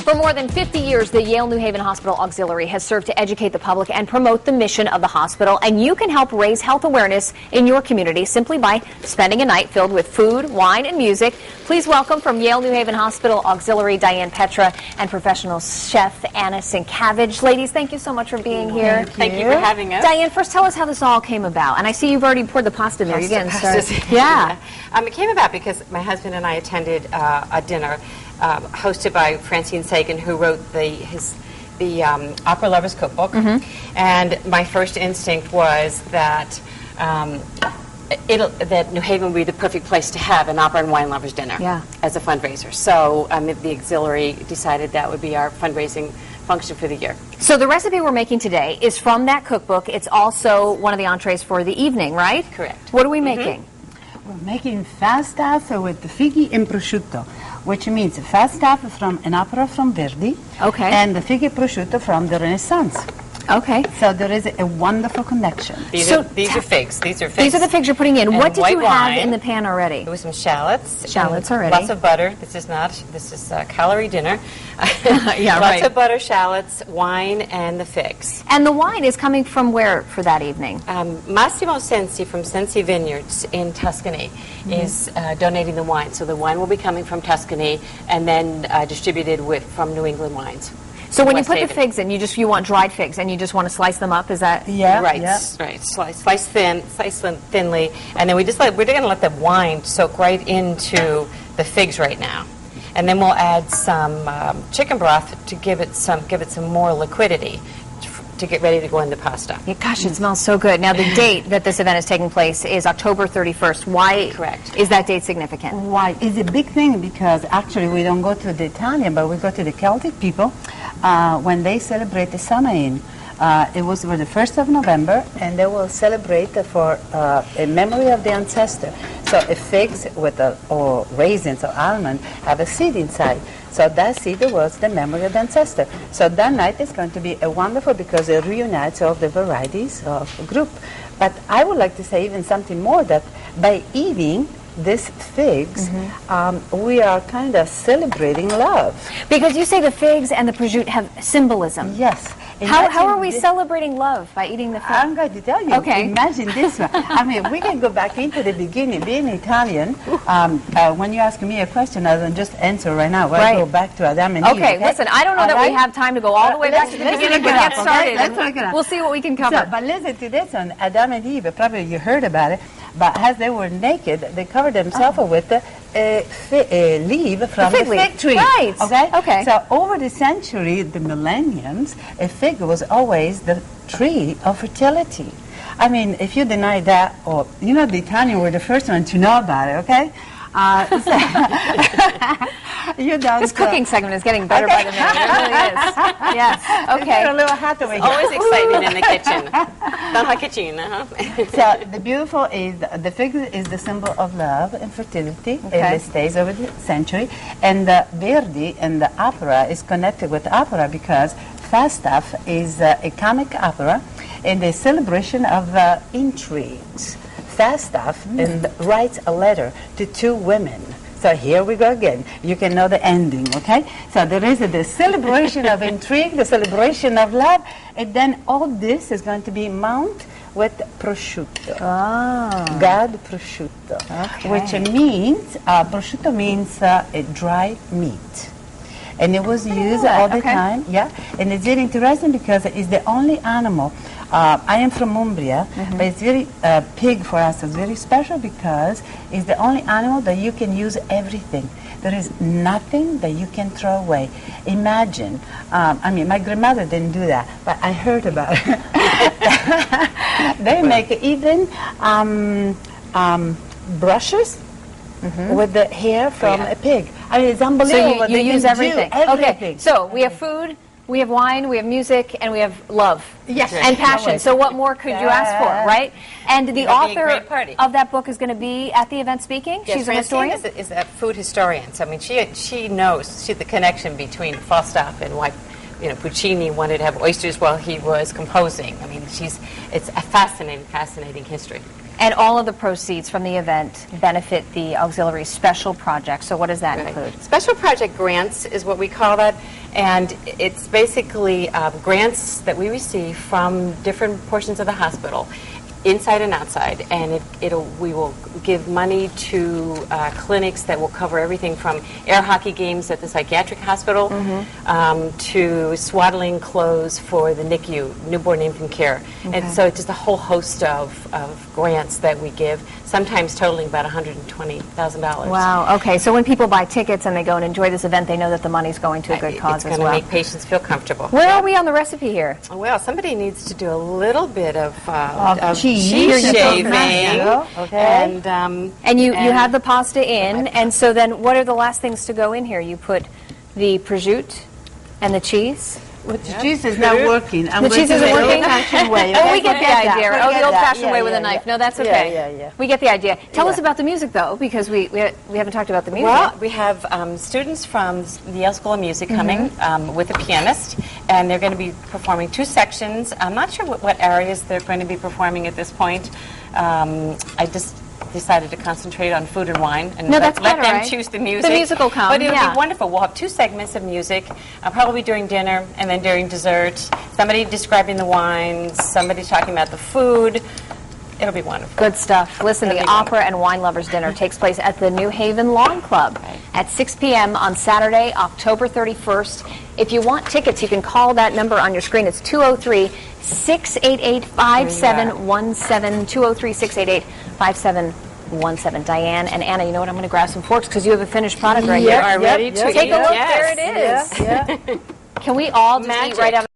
For more than 50 years, the Yale-New Haven Hospital Auxiliary has served to educate the public and promote the mission of the hospital, and you can help raise health awareness in your community simply by spending a night filled with food, wine, and music. Please welcome from Yale-New Haven Hospital Auxiliary Diane Petra and professional chef Anna Sienkiewicz. Ladies, thank you so much for being here. Thank you for having us. Diane, first tell us how this all came about. And I see you've already poured the pasta in there. You're getting started. Yeah. It came about because my husband and I attended a dinner hosted by Francine Sagan, who wrote the Opera Lovers Cookbook. And my first instinct was that that New Haven would be the perfect place to have an opera and wine lovers dinner as a fundraiser. So the auxiliary decided that would be our fundraising function for the year. So the recipe we're making today is from that cookbook. It's also one of the entrees for the evening, right? Correct. What are we making? We're making Falstaff with the fighi and prosciutto, which means Falstaff from an opera from Verdi, and the fighi prosciutto from the Renaissance. Okay. So there is a wonderful connection. These are figs. These are figs. These are the figs you're putting in. And what did you have wine. in the pan already? It was some shallots. Shallots already. Lots of butter. This is a calorie dinner. Yeah, Lots of butter, shallots, wine, and the figs. And the wine is coming from where for that evening? Massimo Sensi from Sensi Vineyards in Tuscany is donating the wine. So the wine will be coming from Tuscany and then distributed from New England wines. So when you put the figs in, you want dried figs, and you just want to slice them up. Is that right? Right. Slice thinly, and then we're going to let the wine soak right into the figs right now, and then we'll add some chicken broth to give it some more liquidity to get ready to go in the pasta. Yeah, gosh, it smells so good. Now, the date that this event is taking place is October 31st. Why is that date significant? Why? It's a big thing because actually we don't go to the Italian, but we go to the Celtic people when they celebrate the Samhain. It was for the 1st of November, and they will celebrate for a memory of the ancestor. So figs or raisins or almond have a seed inside. So that seed was the memory of the ancestor. So that night is going to be wonderful because it reunites all the varieties of group. But I would like to say even something more, that by eating these figs, we are kind of celebrating love. Because you say the figs and the prosciutto have symbolism. Yes. How are we celebrating love by eating the figs? I'm going to tell you. Okay. Imagine this one. I mean, we can go back into the beginning. Being Italian, when you ask me a question, I don't just answer right now. I go back to Adam and Eve. Okay, listen, I don't know that we have time to go all the way back to the beginning, but get started. We'll see what we can cover. But listen to this one. Adam and Eve, probably you heard about it, but as they were naked, they covered themselves with a leaf from the fig tree. Right. Okay. So over the century, the millenniums, a fig was always the tree of fertility. I mean, if you deny that, or the Italian were the first one to know about it. Okay. This cooking segment is getting better by the minute. It really is. Yes. Okay. A little hat away. Always exciting in the kitchen. Dans la cuisine, So the beautiful is the fig is the symbol of love and fertility. It stays over the century, and Verdi and the opera is connected with opera because Falstaff is a comic opera in the celebration of intrigues. Falstaff writes a letter to two women. So here we go again. You can know the ending, okay? So there is the celebration of intrigue, the celebration of love, and then all this is going to be mounted with prosciutto. God prosciutto, which means, prosciutto means a dry meat. And it was used all the time, and it's very interesting because it's the only animal. I am from Umbria, but it's very pig for us. It's very special because it's the only animal that you can use everything. There is nothing that you can throw away. Imagine, I mean, my grandmother didn't do that, but I heard about it. They make even brushes with the hair from a pig. I mean, it's unbelievable. So you use everything. Okay, so we have food, we have wine, we have music, and we have love. Yes. And passion. So what more could you ask for, right? And the author of that book is going to be at the event speaking? Yes, she's a historian? is a food historian. So, I mean, she knows the connection between Falstaff and why Puccini wanted to have oysters while he was composing. I mean, it's a fascinating history. And all of the proceeds from the event benefit the auxiliary special project. So what does that include? Special project grants is what we call that. And it's basically grants that we receive from different portions of the hospital, inside and outside, and we will give money to clinics that will cover everything from air hockey games at the psychiatric hospital to swaddling clothes for the NICU, newborn infant care. And so it's just a whole host of grants that we give, sometimes totaling about $120,000. Wow, okay. So when people buy tickets and they go and enjoy this event, they know that the money's going to a good cause as well. It's going to make patients feel comfortable. Where are we on the recipe here? Well, somebody needs to do a little bit of cheese shaving. Okay. And you have the pasta in, and so then what are the last things to go in here? You put the prosciutto and the cheese. Well, the cheese is not working. The cheese isn't working? Way. Oh, we get the idea. That. The old-fashioned way with a knife. No, that's okay. Yeah. We get the idea. Tell us about the music, though, because we haven't talked about the music. Well, we have students from the Yale School of Music coming with a pianist, and they're going to be performing 2 sections. I'm not sure what areas they're going to be performing at this point. I just decided to concentrate on food and wine and let them choose the music. The music will come. But it'll be wonderful. We'll have 2 segments of music, probably during dinner and then during dessert. Somebody describing the wines, somebody talking about the food. It'll be wonderful. Good stuff. Listen, the Opera and Wine Lovers Dinner takes place at the New Haven Lawn Club at 6 p.m. on Saturday, October 31st. If you want tickets, you can call that number on your screen. It's 203-688-5717, 203-688-5717. Diane and Anna, you know what? I'm going to grab some forks because you have a finished product right here. You are ready to Take a look. Yes. There it is. Can we all just eat right out of